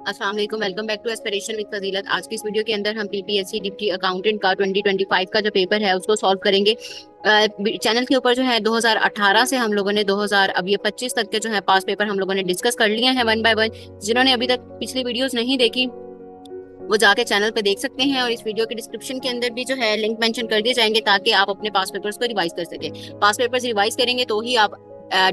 अस्सलाम वालेकुम, welcome back to aspiration with Fazilat. आज की इस वीडियो के अंदर हम पीपीएससी डिप्टी अकाउंटेंट का 2025 का जो पेपर है उसको सॉल्व करेंगे। चैनल के ऊपर जो है 2018 से हम लोगों ने 2000 अब ये 25 तक के जो है पास पेपर हम लोगों ने डिस्कस कर लिए हैं वन बाय वन। जिन्होंने अभी तक पिछली वीडियोस नहीं देखी वो जाके चैनल पे देख सकते हैं, और इस वीडियो के डिस्क्रिप्शन के अंदर भी जो है लिंक मेंशन कर दिए जाएंगे ताकि आप अपने पास पेपर्स को रिवाइज कर सके। पास पेपर्स रिवाइज करेंगे तो ही आप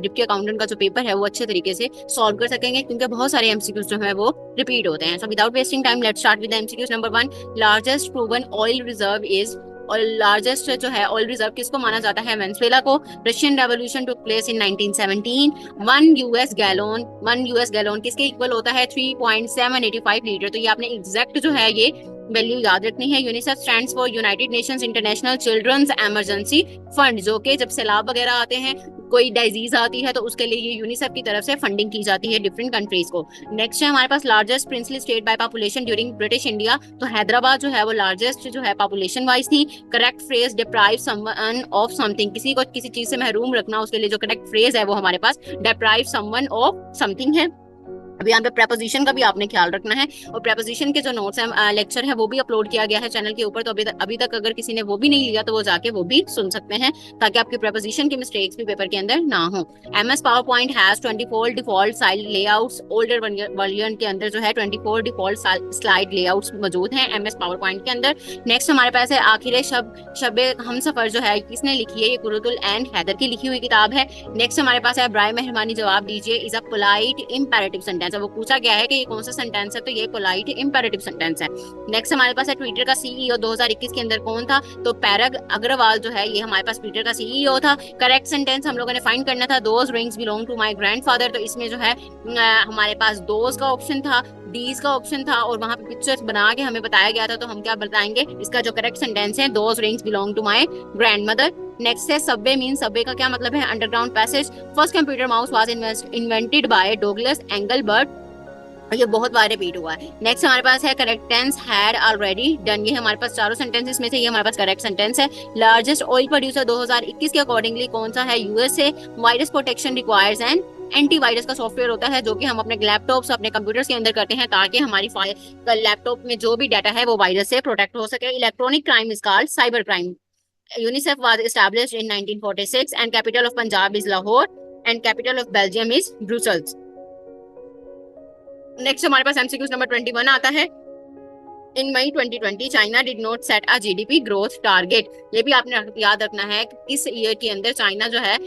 डिप्टी अकाउंटेंट का जो पेपर है वो अच्छे तरीके से सॉल्व कर सकेंगे, क्योंकि बहुत सारे एमसीक्यूज जो है वो रिपीट होते हैं। So without wasting time let's start with MCQs. Number 1, largest proven oil reserve is, और लार्जेस्ट जो है ऑयल रिजर्व किसको माना जाता है? वेनेजुएला को। Russian revolution took place in 1917। 1 US gallon किसके इक्वल होता है? 3.785 लीटर। तो ये आपने एग्जैक्ट जो है ये वैल्यू याद रखनी है। UNICEF stands for United Nations International Children's Emergency Fund, जो कि जब सैलाब वगैरह आते हैं, कोई डिजीज आती है, तो उसके लिए ये यूनिसेफ की तरफ से फंडिंग की जाती है डिफरेंट कंट्रीज को। नेक्स्ट है हमारे पास largest princely state by population during British India. तो हैदराबाद जो है वो लार्जेस्ट जो है पॉपुलेशन वाइज थी। Correct phrase, deprive someone of something, किसी को किसी चीज से महरूम रखना, उसके लिए जो करेक्ट फ्रेज है वो हमारे पास डिप्राइव समवन ऑफ समथिंग है। अभी यहाँ पे प्रेपोजिशन का भी आपने ख्याल रखना है, और प्रेपोजिशन के जो नोट्स हैं लेक्चर है वो भी अपलोड किया गया है चैनल के ऊपर। तो अभी तक अगर किसी ने वो भी नहीं लिया तो वो जाके वो भी सुन सकते हैं, ताकि आपकी प्रेपोजिशन की मिस्टेक्स भी पेपर के अंदर ना हो। MS power point has 24 default slide layouts. Older version के अंदर जो है 24 डिफॉल्ट स्लाइड लेआउट्स मौजूद हैं एमएस पावर पॉइंट के अंदर। नेक्स्ट हमारे पास है आखिर शब हम सफर, जो है किसने लिखी है? ये कुरुतुल एंड हैदर की लिखी हुई किताब है। नेक्स्ट हमारे पास है ब्राय मेहरबानी जवाब दीजिए is a polite imperative sentence. वो पूछा गया है कि ये कौन सा सेंटेंस है, तो ये पोलाइट इंपेरेटिव सेंटेंस है। नेक्स्ट हमारे पास है ट्विटर का सीईओ 2021 के अंदर कौन था? तो पैरग अग्रवाल जो है ये हमारे पास ट्विटर का सीईओ था। करेक्ट सेंटेंस हम लोगों ने फाइंड करना था, those rings belong to my grandfather. तो इसमें जो है हमारे पास दोज का ऑप्शन था, डीज का ऑप्शन था, और वहां पे पिक्चर्स बना के हमें बताया गया था। तो हम क्या बताएंगे? इसका जो करेक्ट सेंटेंस है those rings belong to my grandmother. Next है सबवे मीन, सबवे का क्या मतलब है? Underground passage. First computer mouse was invented by Douglas Engelbart. ये बहुत बार रिपीट हुआ है। नेक्स्ट हमारे पास है correct tense had already done. ये हमारे पास चारों सेंटेंसेस में से ये हमारे पास करेक्ट सेंटेंस है। लार्जेस्ट ऑयल प्रोड्यूसर 2021 के अकॉर्डिंगली कौन सा है? USA. Virus protection requires and antivirus का सॉफ्टवेयर होता है जो कि हम अपने लैपटॉप्स अपने कंप्यूटर्स के अंदर करते हैं, ताकि हमारी लैपटॉप में जो भी डाटा है वो वायरस से प्रोटेक्ट हो सके। Electronic crime is called cyber crime. UNICEF was established in 1946 and capital of Punjab is Lahore and capital of Belgium is Brussels. Next हमारे पास एमसीक्यूज नंबर 21 आता है। इन मई 2020 China did not set a GDP growth target. ये भी आपने याद रखना है कि इस ईयर के अंदर चाइना जो है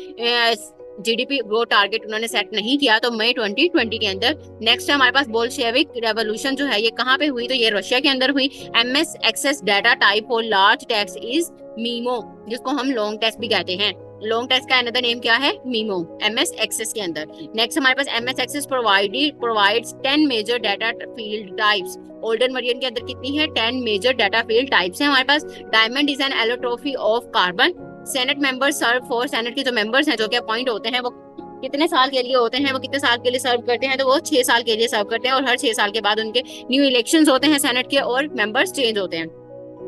जीडीपी ग्रोथ टारगेट उन्होंने सेट नहीं किया, तो मई 2020 के अंदर। नेक्स्ट है हमारे पास बोल्शेविक रेवोल्यूशन जो है ये कहाँ पे हुई? तो ये रशिया के अंदर हुई। MS access data type for large text is memo, जिसको हम लॉन्ग टेक्स्ट भी कहते हैं। लॉन्ग टेक्स्ट का अनदर नेम क्या है? मीमो, एमएस एक्सेस के अंदर। नेक्स्ट हमारे पास MS access provides 10 major data field types. Older version के अंदर कितनी है? 10 मेजर डाटा फील्ड टाइप्स है हमारे पास। Diamond is an allotropy of carbon. Senate member serve for, senate के जो मेंबर्स हैं जो कि अपॉइंट होते हैं वो कितने साल के लिए होते हैं? वो कितने साल के लिए सर्व करते हैं? तो वो 6 साल के लिए सर्व करते हैं, और हर 6 साल के बाद उनके न्यू इलेक्शंस होते हैं सेनेट के, और मेंबर्स चेंज होते हैं।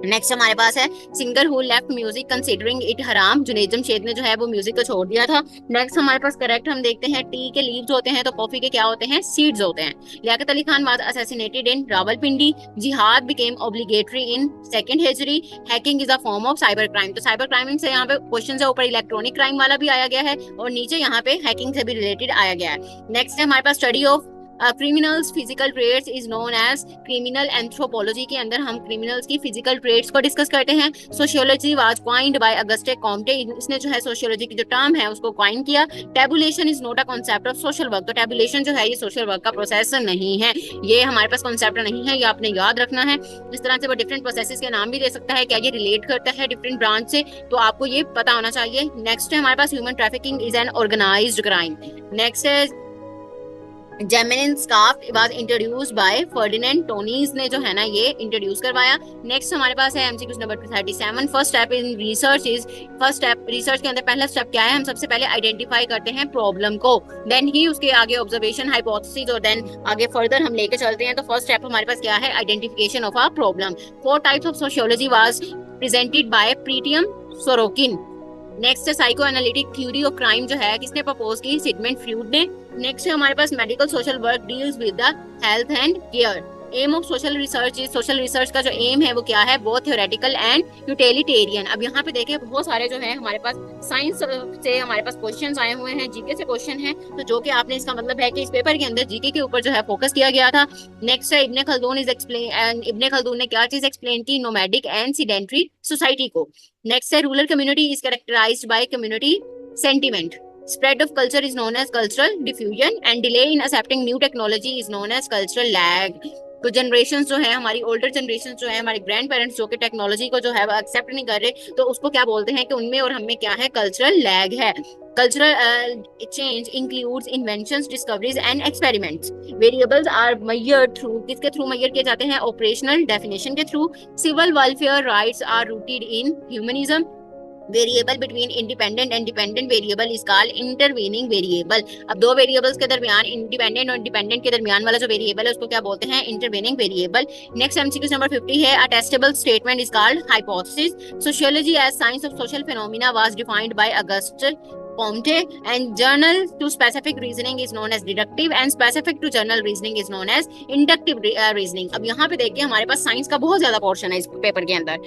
नेक्स्ट हमारे पास है singer who left music considering it हराम। जुनैद जमशेद ने जो है वो म्यूजिक को छोड़ दिया था। नेक्स्ट हमारे पास करेक्ट हम देखते हैं टी के लीव्स होते हैं, तो कॉफी के क्या होते हैं? सीड्स होते हैं। लियाकत अली खान वाज असैसिनेटेड इन रावलपिंडी। जिहाद became obligatory in second Hijri. Hacking is a form of cyber crime. तो साइबर क्राइम से यहाँ पे क्वेश्चन है, ऊपर इलेक्ट्रॉनिक क्राइम वाला भी आया गया है, और नीचे यहाँ पे हैकिंग से भी रिलेटेड आया गया है। नेक्स्ट है हमारे पास study of criminals physical traits is known as criminal anthropology. के अंदर हम क्रिमिनल्स की फिजिकल ट्रेड्स को डिस्कस करते हैं। Sociology was coined by Auguste Comte. इसने जो है सोशियोलॉजी की जो टर्म है उसको कॉइन किया। Tabulation is not a concept of social work. तो टेबुलेशन जो है ये सोशल वर्क का प्रोसेस नहीं है, ये हमारे पास कॉन्सेप्ट नहीं है, ये आपने याद रखना है। इस तरह से वो डिफरेंट प्रोसेसेस के नाम भी दे सकता है, क्या ये रिलेट करता है डिफरेंट ब्रांच से, तो आपको ये पता होना चाहिए। नेक्स्ट है हमारे पास human trafficking is an organized crime. Next है Gemeinschaft was introduced by Ferdinand Tonnies ने जो है ना ये इंट्रोड्यूस करवाया। नेक्स्ट हमारे पास है MCQs number 37। First step in research is, first step research के अंदर पहला स्टेप क्या है? हम सबसे पहले आइडेंटिफाई करते हैं प्रॉब्लम को, देन ही उसके आगे ऑब्जर्वेशन हाइपोथेसिस, और देन आगे फर्दर हम लेके चलते हैं। तो फर्स्ट स्टेप हमारे पास क्या है? Identification of a problem. 4 types of sociology was presented by Pitirim Sorokin. Next psychoanalytic theory of crime जो है किसने प्रपोज की, सिगमंड फ्रॉइड ने। नेक्स्ट है हमारे पास medical social work deals with the health and care. Aim of social research, social research का जो एम है वो क्या है, बोथ थ्योरेटिकल एंड यूटिलिटेरियन। अब यहाँ पे देखिए बहुत सारे जो है हमारे पास साइंस से हमारे पास क्वेश्चंस आए हुए हैं, जीके से क्वेश्चन है, तो जो कि आपने इसका मतलब है कि इस पेपर के अंदर जीके के ऊपर जो है फोकस किया गया था। नेक्स्ट है Ibn Khaldun is explain, Ibn Khaldun ने क्या चीज एक्सप्लेन की, नोमैडिक एंड सीडेंटरी सोसाइटी को। नेक्स्ट है rural community is characterized by community sentiment. Spread of culture is known as cultural diffusion and delay in accepting new technology is known as cultural lag। तो generation जो है हमारी older generation जो है हमारे grand parents जो कि technology को जो है वो एक्सेप्ट नहीं कर रहे, तो उसको क्या बोलते हैं कि उनमें और हमें क्या है, कल्चरल लैग है। Cultural change includes inventions, discoveries and experiments. Variables are measured through, किसके थ्रू मेजर किए जाते हैं, ऑपरेशनल डेफिनेशन के through. Civil welfare rights are rooted in humanism. Variable between independent and dependent variable is called intervening variable. अब दो variables के दरमियान, independent और डिपेंडेंट के दरमियान वाला जो वेरिएबल है उसको क्या बोलते हैं, intervening variable. Next MCQ number 50 है, a testable statement is called hypothesis. Sociology as science of social phenomena was defined by Auguste Comte and journal to specific reasoning is known as deductive and specific to general reasoning is known as inductive reasoning। अब यहाँ पे देखिए हमारे पास science का बहुत ज्यादा portion है इस पेपर के अंदर,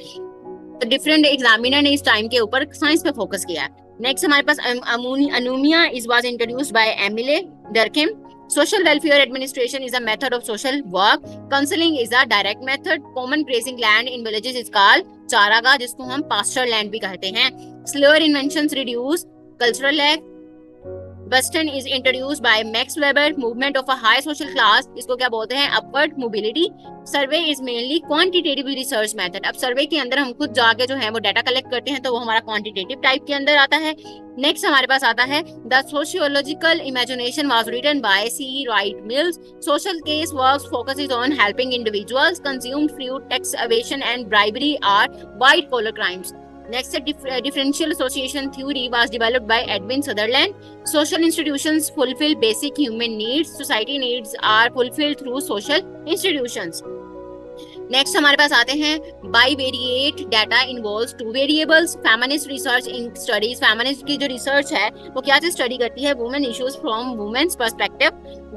तो डिफरेंट एग्जामिनर ने इस टाइम के ऊपर साइंस पे फोकस किया है। नेक्स्ट हमारे पास anomia is was introduced by Emile Durkheim. Social welfare administration is a method of social work. Counselling is a direct method. Common grazing land in villages is called चारागाह, जिसको हम pasture land भी कहते हैं। Slower inventions reduce cultural lag. Western is introduced by Max Weber, movement of a high social class, इसको क्या बोलते हैं, upward mobility। Survey is mainly quantitative research method. अब सर्वे के अंदर हम खुद जाके जो है वो डाटा कलेक्ट करते हैं, तो वो हमारा क्वांटिटेटिव टाइप के अंदर आता है। नेक्स्ट हमारे पास आता है the sociological imagination was written by C Wright Mills. Social case works focuses on helping individuals. Consumed fruit, tax evasion and bribery are white collar crimes. Next, differential association theory was developed by Edwin Sutherland. Social institutions fulfill basic human needs. Society needs are fulfilled through social institutions. Next हमारे पास आते हैं bivariate data involves two variables. Feminist research in studies, feminist की जो research है वो क्या चीज study करती है, women issues from women's perspective.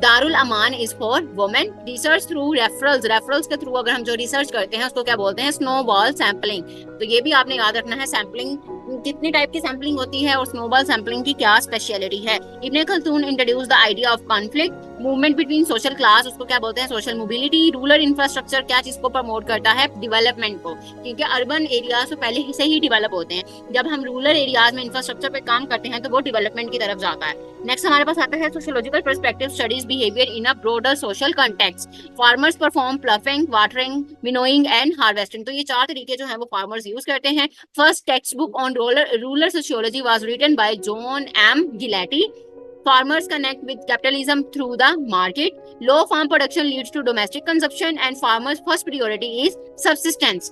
Darul Aman is for women. Research through referrals, referrals के थ्रू अगर हम जो रिसर्च करते हैं उसको क्या बोलते हैं, स्नोबॉल सैम्पलिंग। तो ये भी आपने याद रखना है, सैम्पलिंग कितनी टाइप की सैम्पलिंग होती है और स्नोबॉल सैम्पलिंग की क्या स्पेशलिटी है। Ibn Khaldun introduce the idea of conflict. Movement between social class, उसको क्या बोलते हैं, सोशल मोबिलिटी। रूरल इंफ्रास्ट्रक्चर क्या चीज को प्रमोट करता है, डेवलपमेंट को, क्योंकि अर्बन एरियाज तो पहले से ही डेवलप होते हैं। जब हम रूरल एरियाज में इंफ्रास्ट्रक्चर पे काम करते हैं तो वो डेवलपमेंट की तरफ जाता है। नेक्स्ट हमारे पास आता है sociological perspective studies behaviour in a broader social context. Farmers perform ploughing, watering, winnowing and harvesting. तो ये चार तरीके जो है वो फार्मर्स यूज करते हैं। First text book on rural sociology was written by John M Gillette. Farmers connect with capitalism through the market. Low farm production leads to domestic consumption and farmers' first priority is subsistence.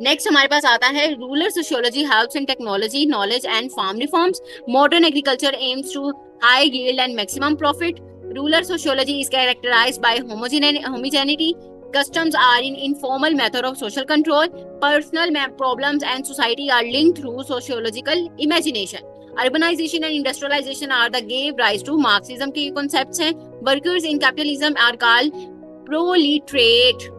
Next हमारे पास आता है rural sociology helps in technology, knowledge and farm reforms. Modern agriculture aims to high yield and maximum profit. Rural sociology is characterized by homogeneity. Customs are in informal method of social control. Personal problems and society are linked through sociological imagination. Urbanization and industrialization are the gave rise to Marxism के concepts हैं. Workers in capitalism are called proletariat.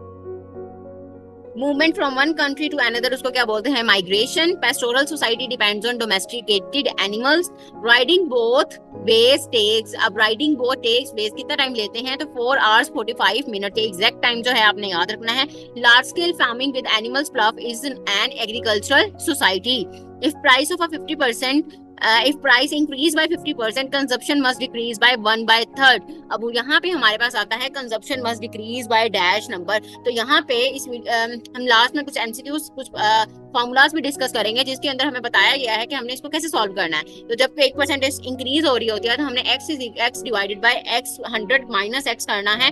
Movement from one country to another उसको क्या बोलते हैं, migration. Pastoral society depends on domesticated animals. Riding both ways takes, अब riding both takes ways कितना time लेते हैं, तो 4 hours 45 minutes के एग्जैक्ट टाइम जो है आपने याद रखना है। Large scale farming with animals fluff is an agricultural society. If price of a 50%, if price increase by 50%, consumption must decrease by 1/3। अब यहाँ पे हमारे पास आता है consumption must decrease by dash number। तो यहाँ पे इस हम लास्ट में कुछ MCQs, कुछ फॉर्मूलाज भी डिस्कस करेंगे जिसके अंदर हमें बताया गया है कि हमने इसको कैसे सॉल्व करना है। तो जब 1% इंक्रीज हो रही होती है तो हमने x divided by x 100 minus x करना है।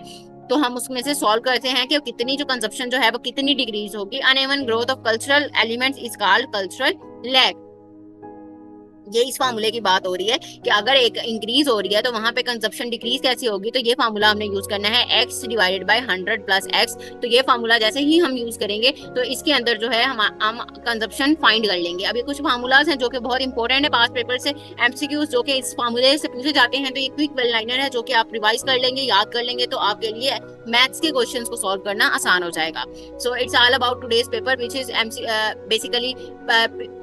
तो हम उसमें से सॉल्व करते हैं कि कितनी जो कंजप्शन जो है वो कितनी डिक्रीज होगी। Uneven growth of cultural elements is called cultural lag. ये इस फार्मूले की बात हो रही है कि अगर एक इंक्रीज हो रही है तो वहां पे कंजप्शन डिक्रीज कैसी होगी, तो ये फार्मूला हमने यूज करना है x divided by 100 plus x। तो ये फार्मूला जैसे ही हम यूज करेंगे तो इसके अंदर जो है हम कंजप्शन फाइंड कर लेंगे। अब ये कुछ फार्मूलाज हैं जो कि बहुत इंपॉर्टेंट है पास पेपर से, एमसीक्यूज जो कि इस फार्मूले से पूछे जाते हैं। तो ये क्विक वेल लाइनर है जो कि आप रिवाइज कर लेंगे, याद कर लेंगे, तो आपके लिए मैथ्स के क्वेश्चंस को सॉल्व करना आसान हो जाएगा। So it's all about today's paper which is basically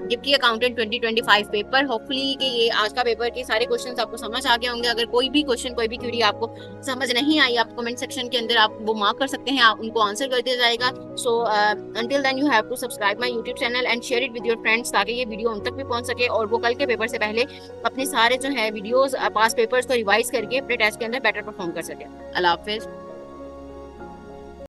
deputy accountant 2025 paper. Hopefully कि ये आज का पेपर के सारे क्वेश्चंस आपको समझ आ गए होंगे। अगर कोई भी क्वेश्चन, कोई भी क्वेरी आपको समझ नहीं आई, आप कमेंट सेक्शन के अंदर आप वो मार्क कर सकते हैं, आप उनको आंसर कर दिया जाएगा। So until then you have to subscribe my YouTube channel and share it with your friends, ताकि ये वीडियो उन तक भी पहुंच सके और वो कल के पेपर से पहले अपने सारे जो है वीडियोस पास पेपर्स को रिवाइज करके अपने टेस्ट के अंदर बेटर परफॉर्म कर सके। अल्लाह हाफिज।